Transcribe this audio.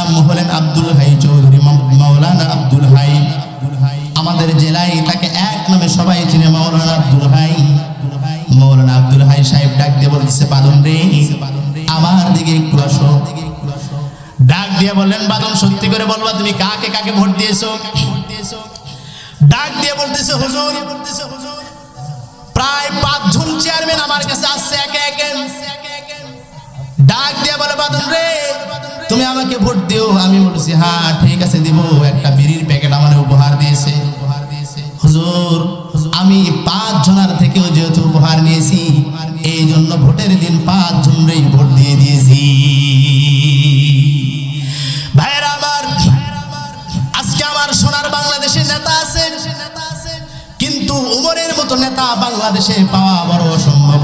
নাম হলেন আব্দুল হাই চৌধুরী, মাওলানা আব্দুল হাই। আমাদের জেলায় তাকে এক নামে সবাই চিনে, মাওলানা আব্দুল হাই। মাওলানা আব্দুল হাই সাহেব ডাক দিয়ে বলতেছে, বাদন রে আমার দিকে একটু আসো। ডাক দিয়ে বললেন, বাদন সত্যি করে বলবা তুমি কাকে কাকে ভোট দিয়েছো? ডাক দিয়ে বলতেছে, হুজুর প্রায় 5 জন চেয়ারম্যান আমার কাছে আসছে একে একে। ডাক দিয়ে বলে, বাদন রে তুমি আমাকে ভোট দিও। আমি বলছি হ্যাঁ ঠিক আছে দিব। একটা বিড়ির প্যাকেট আমার উপহার দিয়েছে। হুজুর আমি 5 জনের থেকেও যেহেতু উপহার নিয়েছি, এই জন্য ভোটের দিন 5 জনরেই ভোট দিয়ে দিয়েছি। ভাইরা আমার, আজকে আমার সোনার বাংলাদেশে নেতা আছে, কিন্তু উমরের মতো নেতা বাংলাদেশে পাওয়া বড় অসম্ভব।